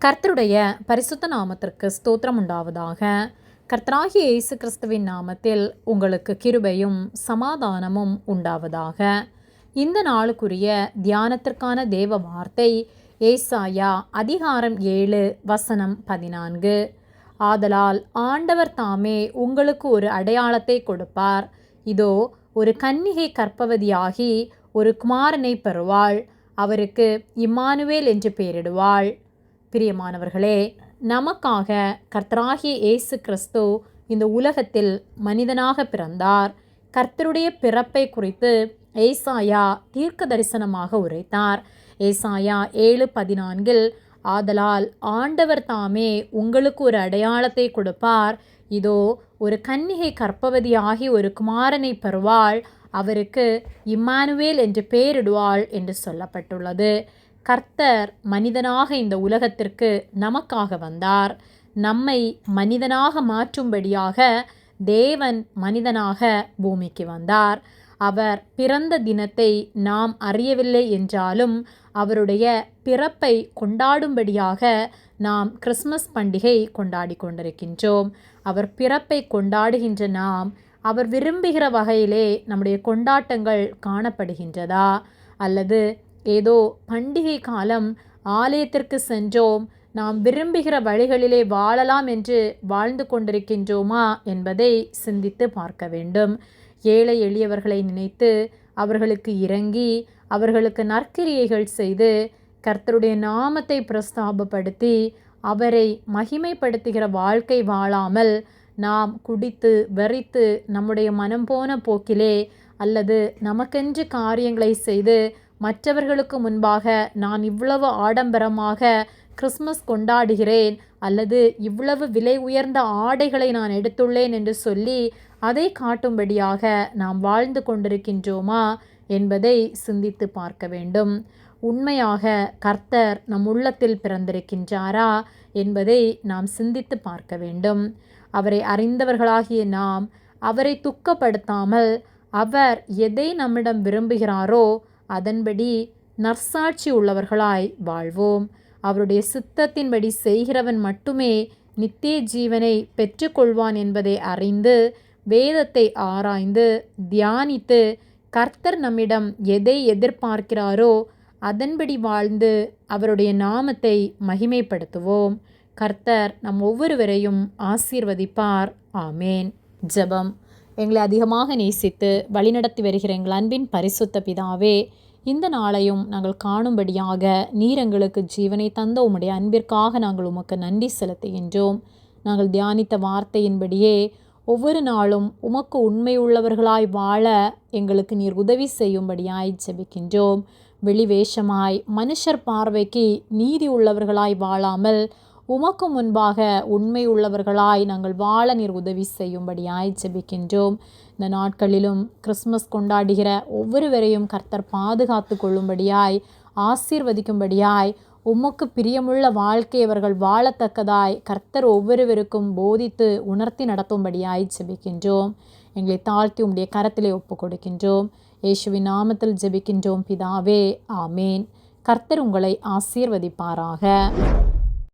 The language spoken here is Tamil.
கர்த்தருடைய பரிசுத்த நாமத்திற்கு ஸ்தோத்திரம் உண்டாவதாக. கர்த்தராகிய இயேசு கிறிஸ்துவின் நாமத்தில் உங்களுக்கு கிருபையும் சமாதானமும் உண்டாவதாக. இந்த நாளுக்குரிய தியானத்திற்கான தேவ வார்த்தை ஏசாயா அதிகாரம் 7 வசனம் 14. ஆதலால் ஆண்டவர் தாமே உங்களுக்கு ஒரு அடையாளத்தை கொடுப்பார். இதோ, ஒரு கன்னிகை கர்ப்பவதியாகி ஒரு குமாரனை பெறுவாள். அவருக்கு இம்மானுவேல் என்று பெயரிடுவாள். பிரியமானவர்களே, நமக்காக கர்த்தராகிய இயேசு கிறிஸ்து இந்த உலகத்தில் மனிதனாக பிறந்தார். கர்த்தருடைய பிறப்பை குறித்து ஏசாயா தீர்க்க தரிசனமாக உரைத்தார். ஏசாயா 7:14 ஆதலால் ஆண்டவர் தாமே உங்களுக்கு ஒரு அடையாளத்தை கொடுப்பார். இதோ, ஒரு கன்னிகை கர்ப்பவதியாகி ஒரு குமாரனை பெறுவாள். அவருக்கு இம்மானுவேல் என்று பெயரிடுவாள் என்று சொல்லப்பட்டுள்ளது. கர்த்தர் மனிதனாக இந்த உலகத்திற்கு நமக்காக வந்தார். நம்மை மனிதனாக மாற்றும்படியாக தேவன் மனிதனாக பூமிக்கு வந்தார். அவர் பிறந்த தினத்தை நாம் அறியவில்லை என்றாலும் அவருடைய பிறப்பை கொண்டாடும்படியாக நாம் கிறிஸ்மஸ் பண்டிகை கொண்டாடி கொண்டிருக்கின்றோம். அவர் பிறப்பை கொண்டாடுகின்ற நாம் அவர் விரும்புகிற வகையிலே நம்முடைய கொண்டாட்டங்கள் காணப்படுகின்றதா, அல்லது ஏதோ பண்டிகை காலம் ஆலயத்திற்கு சென்றோம், நாம் விரும்புகிற வழிகளிலே வாழலாம் என்று வாழ்ந்து கொண்டிருக்கின்றோமா என்பதை சிந்தித்து பார்க்க வேண்டும். ஏழை எளியவர்களை நினைத்து அவர்களுக்கு இறங்கி அவர்களுக்கு நற்கிரியைகள் செய்து கர்த்தருடைய நாமத்தை பிரஸ்தாபப்படுத்தி அவரை மகிமைப்படுத்துகிற வாழ்க்கை வாழாமல் நாம் குடித்து வெறித்து நம்முடைய மனம் போன போக்கிலே அல்லது நமக்கென்று காரியங்களை செய்து மற்றவர்களுக்கு முன்பாக நான் இவ்வளவு ஆடம்பரமாக கிறிஸ்மஸ் கொண்டாடுகிறேன் அல்லது இவ்வளவு விலை உயர்ந்த ஆடைகளை நான் எடுத்துள்ளேன் என்று சொல்லி அதை காட்டும்படியாக நாம் வாழ்ந்து கொண்டிருக்கின்றோமா என்பதை சிந்தித்து பார்க்க வேண்டும். உண்மையாக கர்த்தர் நம் உள்ளத்தில் பிறந்திருக்கின்றாரா என்பதை நாம் சிந்தித்து பார்க்க வேண்டும். அவரை அறிந்தவர்களாகிய நாம் அவரை துக்கப்படுத்தாமல் அவர் எதை நம்மிடம் விரும்புகிறாரோ அதன்படி நற்சாட்சி உள்ளவர்களாய் வாழ்வோம். அவருடைய சித்தத்தின்படி செய்கிறவன் மட்டுமே நித்திய ஜீவனை பெற்றுக்கொள்வான் என்பதை அறிந்து வேதத்தை ஆராய்ந்து தியானித்து கர்த்தர் நம்மிடம் எதை எதிர்பார்க்கிறாரோ அதன்படி வாழ்ந்து அவருடைய நாமத்தை மகிமைப்படுத்துவோம். கர்த்தர் நம் ஒவ்வொருவரையும் ஆசீர்வதிப்பார். ஆமேன். ஜெபம். எங்களை அதிகமாக நேசித்து வழிநடத்தி வருகிற எங்கள் அன்பின் பரிசுத்த பிதாவே, இந்த நாளையும் நாங்கள் காணும்படியாக நீர் எங்களுக்கு ஜீவனை தந்த உம்முடைய அன்பிற்காக நாங்கள் உமக்கு நன்றி செலுத்துகின்றோம். நாங்கள் தியானித்த வார்த்தையின்படியே ஒவ்வொரு நாளும் உமக்கு உண்மை உள்ளவர்களாய் வாழ எங்களுக்கு நீர் உதவி செய்யும்படியாய் ஜெபிக்கின்றோம். வெளிவேஷமாய் மனுஷர் பார்வைக்கு நீதி உள்ளவர்களாய் வாழாமல் உமக்கு முன்பாக உண்மை உள்ளவர்களாய் நாங்கள் வாழ நீர் உதவி செய்யும்படியாய் ஜெபிக்கின்றோம். இந்த நாட்களிலும் கிறிஸ்மஸ் கொண்டாடுகிற ஒவ்வொருவரையும் கர்த்தர் பாதுகாத்து கொள்ளும்படியாய் ஆசீர்வதிக்கும்படியாய் உமக்கு பிரியமுள்ள வாழ்க்கை அவர்கள் வாழத்தக்கதாய் கர்த்தர் ஒவ்வொருவருக்கும் போதித்து உணர்த்தி நடத்தும்படியாய் ஜெபிக்கின்றோம். எங்களை தாழ்த்தி உம்முடைய கரத்திலே ஒப்பு கொடுக்கின்றோம். இயேசுவின் நாமத்தில் ஜெபிக்கின்றோம் பிதாவே. ஆமேன். கர்த்தர் உங்களை ஆசீர்வதிப்பாராக.